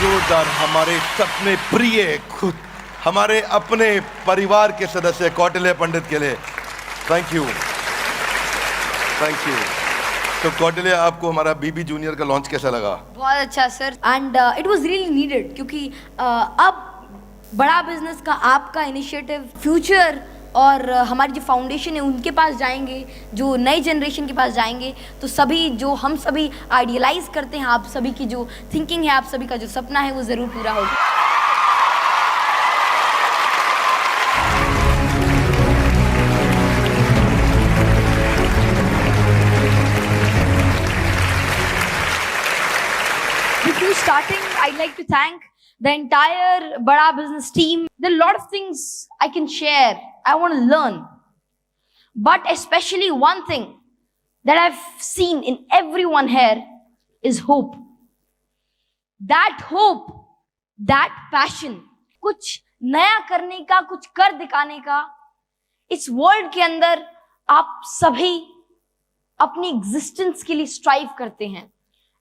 जोरदार हमारे सपने प्रिय खुद हमारे अपने परिवार के सदस्य कौटिल्य पंडित के लिए थैंक यू। तो कौटिल्य, आपको हमारा बीबी जूनियर का लॉन्च कैसा लगा? बहुत अच्छा sir, and it was really needed, क्योंकि अब बड़ा बिजनेस का आपका इनिशिएटिव फ्यूचर और हमारी जो फाउंडेशन है उनके पास जाएंगे, जो नई जनरेशन के पास जाएंगे, तो सभी जो हम सभी आइडियलाइज करते हैं, आप सभी की जो थिंकिंग है, आप सभी का जो सपना है, वो ज़रूर पूरा होगा। Before starting, I'd like to thank the entire Bada Business team. There are a lot of things I can share. I want to learn. But especially one thing that I've seen in everyone here is hope. That hope, that passion, कुछ नया करने का, कुछ कर दिखाने का, इस world के अंदर आप सभी अपनी एग्जिस्टेंस के लिए स्ट्राइव करते हैं.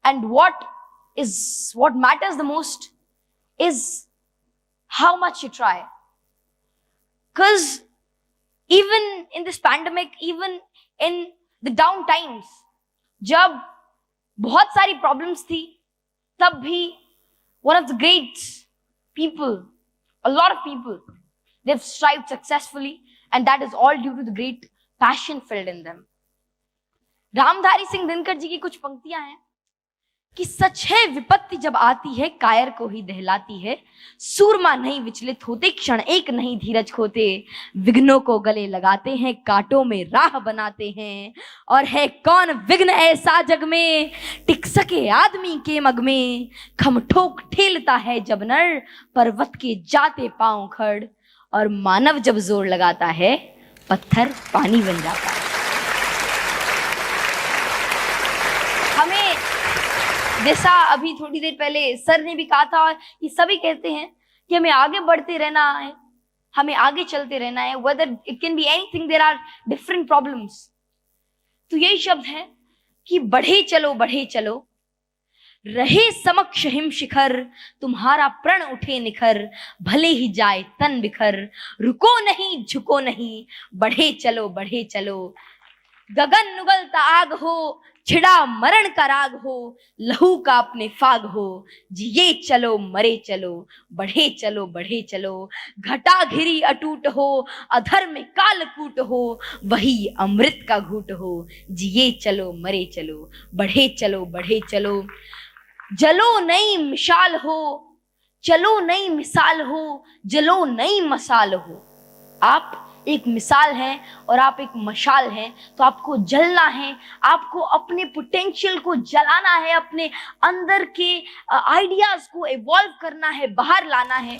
And what matters the most is how much you try. Because even in this pandemic, even in the down times, जब बहुत सारी problems थी, तब भी one of the great people, a lot of people, they've strived successfully, and that is all due to the great passion filled in them. Ramdhari Singh Dinkar ji की कुछ पंक्तियां हैं कि सच है विपत्ति जब आती है कायर को ही दहलाती है, सूरमा नहीं विचलित होते, क्षण एक नहीं धीरज खोते, विघ्नों को गले लगाते हैं, कांटों में राह बनाते हैं, और है कौन विघ्न ऐसा जग में टिक सके आदमी के मग में, खम ठोक ठेलता है जब नर पर्वत के जाते पांव खड़, और मानव जब जोर लगाता है पत्थर पानी बन जाता है. हमें जैसा अभी थोड़ी देर पहले सर ने भी कहा था, और ये सभी कहते हैं कि हमें आगे बढ़ते रहना है, हमें आगे चलते रहना है, whether it can be anything, there are different problems. तो यही शब्द है कि बढ़े चलो, रहे समक्ष हिम शिखर, तुम्हारा प्रण उठे निखर, भले ही जाए तन बिखर, रुको नहीं झुको नहीं, बढ़े चलो, गगन नुगलता आग हो, छिड़ा मरण का राग हो, लहू का अपने फाग हो, जिए चलो मरे चलो, बढ़े चलो, घटा घिरी अटूट हो, अधर में कालकूट हो, वही अमृत का घूट हो, जिए चलो मरे चलो, बढ़े चलो, जलो नई मिसाल हो, चलो नई मिसाल हो, जलो नई मसाल हो. आप एक मिसाल है और आप एक मशाल हैं, तो आपको जलना है, आपको अपने पोटेंशियल को जलाना है, अपने अंदर के आइडियाज को इवॉल्व करना है, बाहर लाना है.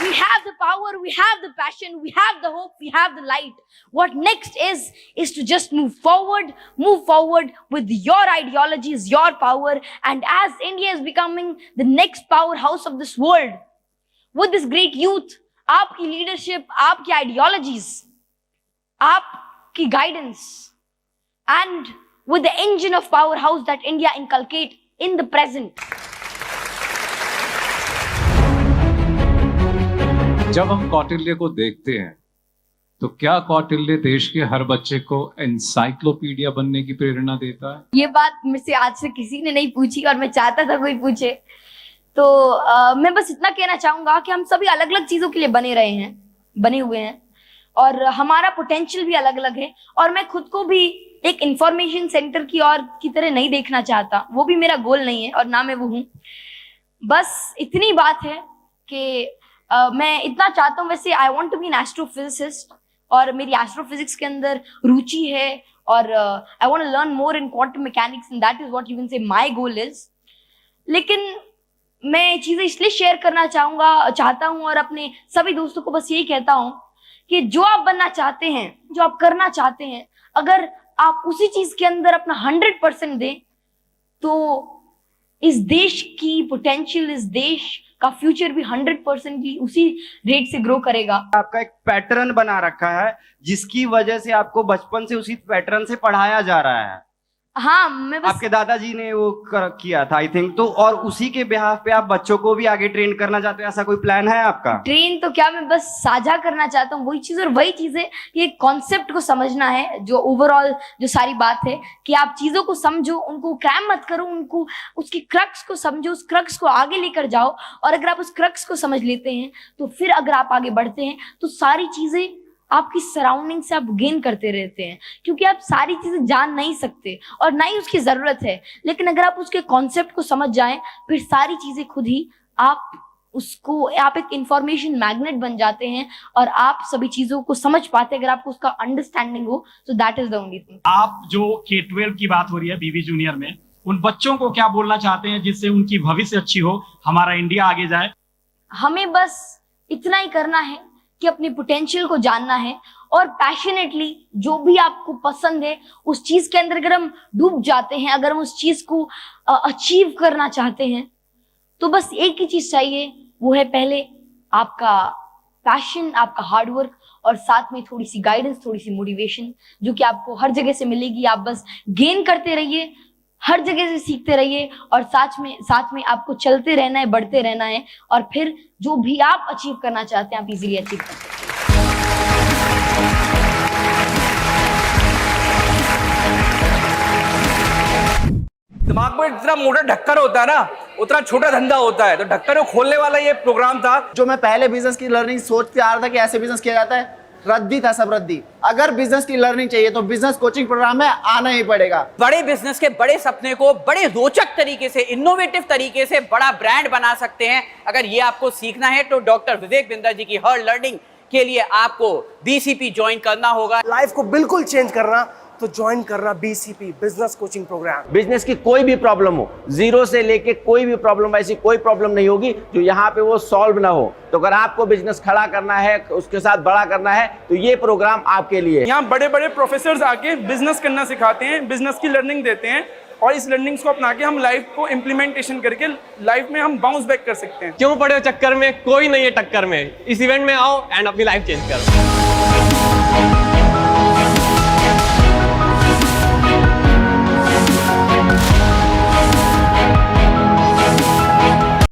We have the power, we have the passion, we have the hope, we have the light. What next is to just move forward with your ideologies, your power, and as India is becoming the next powerhouse of this world, with this great youth, आपकी leadership, आपकी ideologies, आपकी guidance, and with the engine of powerhouse that India inculcate in the present. जब हम कौटिल्य को देखते हैं तो क्या कौटिल्य देश के हर बच्चे को एनसाइक्लोपीडिया बनने की प्रेरणा देता है? ये बात मुझसे आज से किसी ने नहीं पूछी, और मैं चाहता था कोई पूछे. तो मैं बस इतना कहना चाहूंगा कि हम सभी अलग अलग चीजों के लिए बने हुए हैं, और हमारा पोटेंशियल भी अलग अलग है, और मैं खुद को भी एक इंफॉर्मेशन सेंटर की तरह नहीं देखना चाहता. वो भी मेरा गोल नहीं है, और ना मैं वो हूँ. बस इतनी बात है कि मैं इतना चाहता हूँ. वैसे I want to be an astrophysicist, और मेरी एस्ट्रोफिजिक्स के अंदर रुचि है, और I want to learn more in quantum mechanics, and that is what you can say my goal is. लेकिन मैं चीजें इसलिए शेयर करना चाहता हूँ, और अपने सभी दोस्तों को बस यही कहता हूँ कि जो आप बनना चाहते हैं, जो आप करना चाहते हैं, अगर आप उसी चीज के अंदर अपना 100% दें, तो इस देश की पोटेंशियल, इस देश का फ्यूचर भी 100% उसी रेट से ग्रो करेगा. आपका एक पैटर्न बना रखा है, जिसकी वजह से आपको बचपन से उसी पैटर्न से पढ़ाया जा रहा है. हाँ, मैं बस आपके दादाजी ने वो किया था आई थिंक, तो और उसी के बिहाफ पे आप बच्चों को भी आगे ट्रेन करना चाहते हो, ऐसा कोई प्लान है आपका? ट्रेन तो क्या, मैं बस साझा करना चाहता हूँ वही चीज, और वही चीज है कि कॉन्सेप्ट को समझना है, जो ओवरऑल जो सारी बात है कि आप चीजों को समझो, उनको क्रैम मत करो, उनको उसकी क्रक्स को समझो, उस क्रक्स को आगे लेकर जाओ, और अगर आप उस क्रक्स को समझ लेते हैं तो फिर अगर आप आगे बढ़ते हैं तो सारी चीजें आपकी सराउंडिंग से आप गेन करते रहते हैं, क्योंकि आप सारी चीजें जान नहीं सकते और ना ही उसकी जरूरत है, लेकिन अगर आप उसके कॉन्सेप्ट को समझ जाएं फिर सारी चीजें खुद ही आप एक इंफॉर्मेशन मैग्नेट बन जाते हैं और आप सभी चीजों को समझ पाते हैं अगर आपको उसका अंडरस्टैंडिंग हो। So that is the only thing. आप जो K-12 की बात हो रही है बीवी जूनियर में, उन बच्चों को क्या बोलना चाहते हैं जिससे उनकी भविष्य अच्छी हो, हमारा इंडिया आगे जाए? हमें बस इतना ही करना है कि अपने पोटेंशियल को जानना है और पैशनेटली जो भी आपको पसंद है उस चीज के अंदर अगर हम डूब जाते हैं, अगर हम उस चीज को अचीव करना चाहते हैं तो बस एक ही चीज चाहिए, वो है पहले आपका पैशन, आपका हार्डवर्क और साथ में थोड़ी सी गाइडेंस, थोड़ी सी मोटिवेशन जो कि आपको हर जगह से मिलेगी। आप बस गेन करते रहिए, हर जगह से सीखते रहिए और साथ में आपको चलते रहना है, बढ़ते रहना है और फिर जो भी आप अचीव करना चाहते हैं आप इजीली अचीव कर सकते हैं। दिमाग में जितना मोटा ढक्कन होता है ना उतना छोटा धंधा होता है, तो ढक्कन को खोलने वाला ये प्रोग्राम था। जो मैं पहले बिजनेस की लर्निंग सोचते आ रहा था कि ऐसे बिजनेस किया जाता है, रद्दी था सब रद्दी। अगर बिजनेस की लर्निंग चाहिए तो बिजनेस कोचिंग प्रोग्राम में आना ही पड़ेगा। बड़े बिजनेस के बड़े सपने को बड़े रोचक तरीके से, इनोवेटिव तरीके से बड़ा ब्रांड बना सकते हैं। अगर ये आपको सीखना है तो डॉक्टर विवेक बिंदर जी की हर लर्निंग के लिए आपको BCP ज्वाइन करना होगा। लाइफ को बिल्कुल चेंज करना तो ज्वाइन करना BCP business coaching programme. Business की कोई भी प्रॉब्लम हो, जीरो से लेके कोई भी प्रॉब्लम, ऐसी कोई प्रॉब्लम नहीं होगी जो यहाँ पे वो सॉल्व ना हो। तो अगर आपको बिजनेस खड़ा करना है, उसके साथ बड़ा करना है, तो ये प्रोग्राम आपके लिए। यहाँ बड़े बड़े प्रोफेसर्स आके बिजनेस करना सिखाते हैं, बिजनेस की लर्निंग देते हैं और इस लर्निंग्स को अपना के हम लाइफ को इम्प्लीमेंटेशन करके लाइफ में हम बाउंस बैक कर सकते हैं। क्यों पड़े हो चक्कर में, कोई नहीं है टक्कर में। इस इवेंट में आओ एंड अपनी लाइफ चेंज करो।